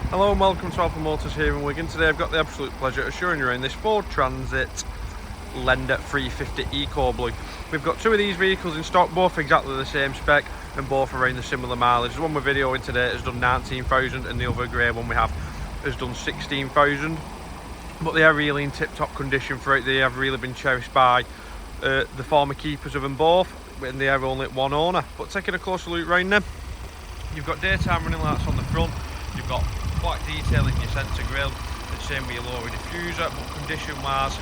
Hello and welcome to Alpha Motors here in Wigan. Today I've got the absolute pleasure of showing you around this Ford Transit Lender 350 EcoBlue. We've got two of these vehicles in stock, both exactly the same spec and both around the similar mileage. The one we're videoing today has done 19,000 and the other grey one we have has done 16,000. But they are really in tip-top condition for it. They have really been cherished by the former keepers of them both, and they have only one owner. But taking a closer look round them, you've got daytime running lights on the front, you've got black detail in your centre grille, and same with your lower diffuser. But condition wise,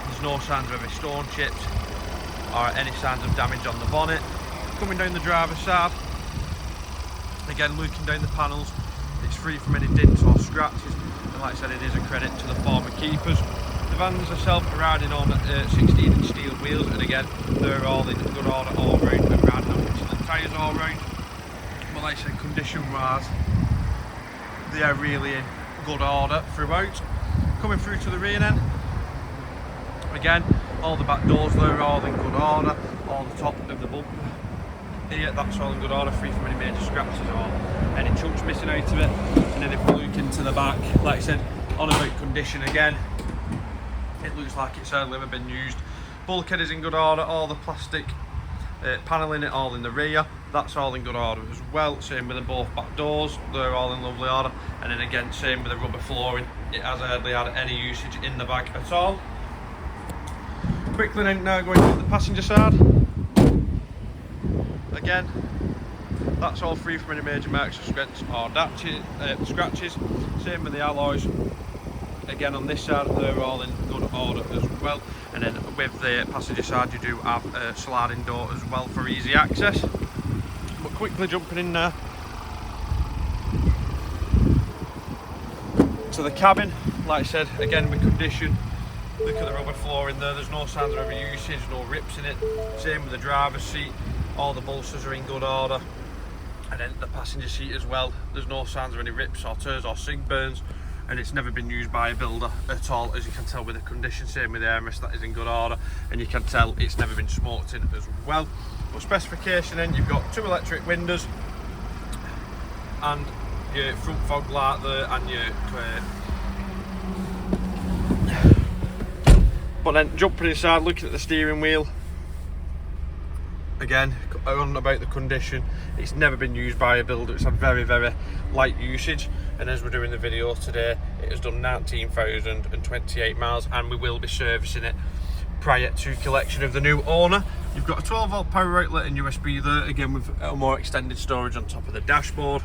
there's no signs of any stone chips or any signs of damage on the bonnet. Coming down the driver's side, again looking down the panels, it's free from any dents or scratches, and like I said, it is a credit to the former keepers. The vans themselves are riding on 16-inch steel wheels, and again they're all in good order all round, and riding on Michelin tyres all round. But like I said, condition wise, they are really in good order throughout. Coming through to the rear end, again all the back doors there are all in good order, all the top of the bumper here, that's all in good order, free from any major scratches or any chunks missing out of it. And then if we look into the back, like I said, on about condition again, it looks like it's hardly ever been used. Bulkhead is in good order, all the plastic panelling it all in the rear, that's all in good order as well. Same with the both back doors, they're all in lovely order. And then again, same with the rubber flooring, it has hardly had any usage in the back at all. Quickly now going to the passenger side, again that's all free from any major marks or scratches. Same with the alloys, again on this side they're all in good order as well. And then with the passenger side you do have a sliding door as well for easy access. But quickly jumping in there to the cabin, like I said, again with condition, look at the rubber flooring there, there's no signs of any usage, no rips in it. Same with the driver's seat, all the bolsters are in good order. And then the passenger seat as well, there's no signs of any rips or tears or sink burns, and it's never been used by a builder at all, as you can tell with the condition. Same with the armrest, that is in good order, and you can tell it's never been smoked in as well. But specification, then you've got 2 electric windows and your front fog light there, and your but then jumping inside, looking at the steering wheel, again on about the condition, it's never been used by a builder, it's a very light usage. And as we're doing the video today, it has done 19,028 miles, and we will be servicing it prior to collection of the new owner. You've got a 12-volt power outlet and USB there, again with a more extended storage on top of the dashboard.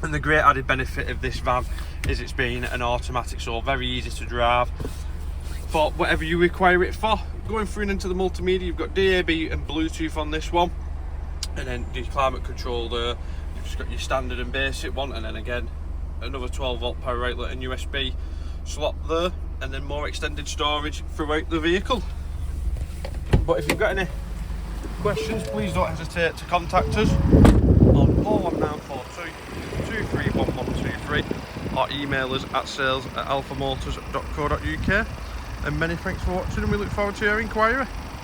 And the great added benefit of this van is it's being an automatic, so very easy to drive for whatever you require it for. Going through and into the multimedia, you've got DAB and Bluetooth on this one, and then the climate control there. You've just got your standard and basic one, and then again another 12-volt power outlet and USB slot there, and then more extended storage throughout the vehicle. But if you've got any questions, please don't hesitate to contact us on 01942 231123 or email us at sales@alphamotors.co.uk. And many thanks for watching, and we look forward to your inquiry.